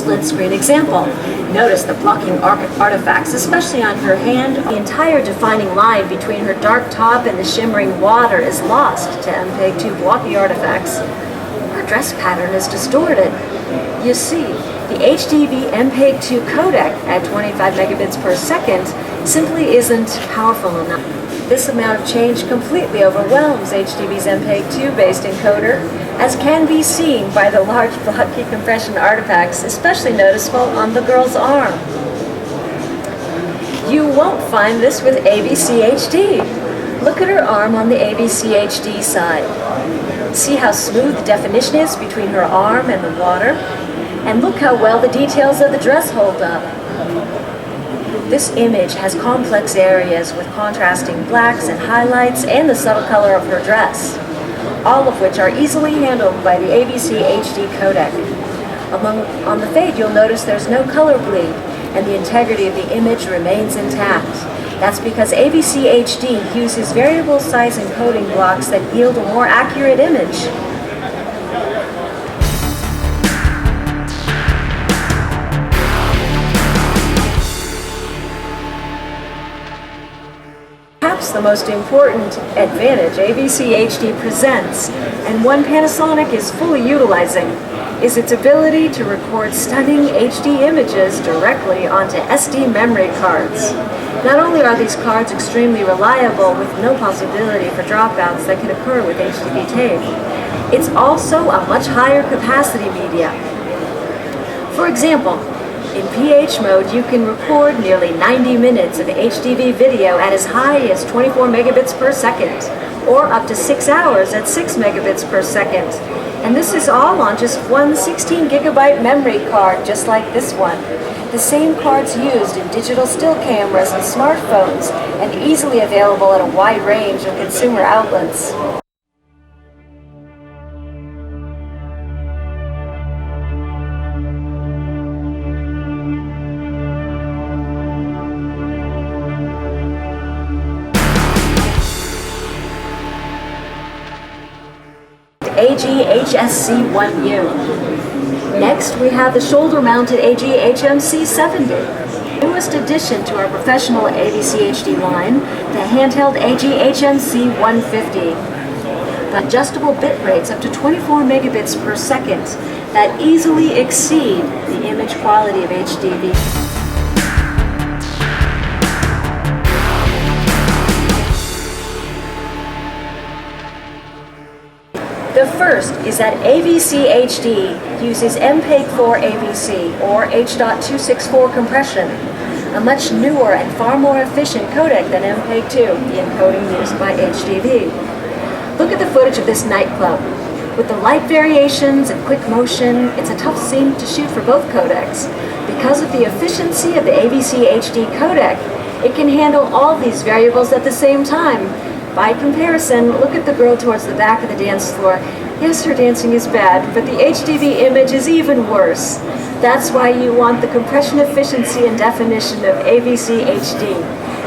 split screen example. Notice the blocking artifacts, especially on her hand. The entire defining line between her dark top and the shimmering water is lost to MPEG-2 blocky artifacts. Her dress pattern is distorted. You see, the HDV MPEG-2 codec at 25 megabits per second simply isn't powerful enough. This amount of change completely overwhelms HDV's MPEG-2 based encoder, as can be seen by the large blocky compression artifacts, especially noticeable on the girl's arm. You won't find this with AVCHD. Look at her arm on the AVCHD side. See how smooth the definition is between her arm and the water? And look how well the details of the dress hold up. This image has complex areas with contrasting blacks and highlights and the subtle color of her dress, all of which are easily handled by the AVCHD codec. On the fade, you'll notice there's no color bleed, and the integrity of the image remains intact. That's because AVCHD uses variable size encoding blocks that yield a more accurate image. Perhaps the most important advantage AVCHD presents, and one Panasonic is fully utilizing, is its ability to record stunning HD images directly onto SD memory cards. Not only are these cards extremely reliable with no possibility for dropouts that can occur with HDV tape, it's also a much higher capacity media. For example, in PH mode, you can record nearly 90 minutes of HDV video at as high as 24 megabits per second, or up to 6 hours at 6 megabits per second. And this is all on just one 16 gigabyte memory card, just like this one. The same cards used in digital still cameras and smartphones, and easily available at a wide range of consumer outlets. AGHSC1U. Next, we have the shoulder-mounted AGHMC70. Newest addition to our professional AVCHD line, the handheld AGHMC150. Adjustable bit rates up to 24 megabits per second that easily exceed the image quality of HDV. The first is that AVCHD uses MPEG-4 AVC, or H.264 compression, a much newer and far more efficient codec than MPEG-2, the encoding used by HDV. Look at the footage of this nightclub. With the light variations and quick motion, it's a tough scene to shoot for both codecs. Because of the efficiency of the AVCHD codec, it can handle all these variables at the same time. By comparison, look at the girl towards the back of the dance floor. Yes, her dancing is bad, but the HDV image is even worse. That's why you want the compression efficiency and definition of AVCHD.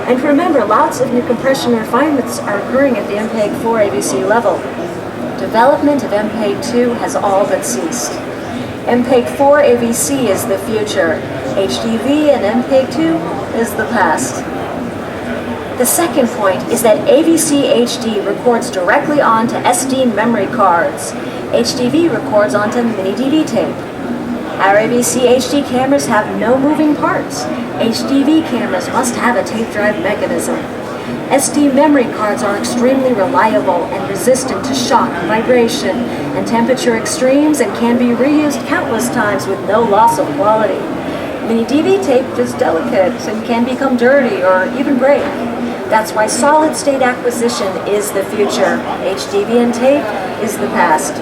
And remember, lots of new compression refinements are occurring at the MPEG-4 AVC level. Development of MPEG-2 has all but ceased. MPEG-4 AVC is the future. HDV and MPEG-2 is the past. The second point is that AVCHD records directly onto SD memory cards. HDV records onto mini DV tape. Our AVCHD cameras have no moving parts. HDV cameras must have a tape drive mechanism. SD memory cards are extremely reliable and resistant to shock, vibration, and temperature extremes, and can be reused countless times with no loss of quality. Mini DV tape is delicate and can become dirty or even break. That's why solid-state acquisition is the future. HDV and tape is the past.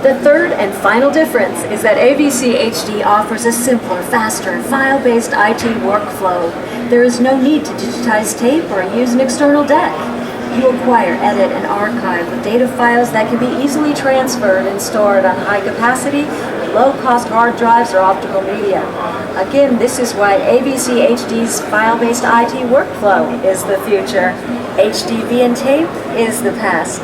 The third and final difference is that AVCHD offers a simpler, faster, file-based IT workflow. There is no need to digitize tape or use an external deck. You acquire, edit, and archive with data files that can be easily transferred and stored on high-capacity, low-cost hard drives or optical media. Again, this is why AVCHD's file-based IT workflow is the future. HDV and tape is the past.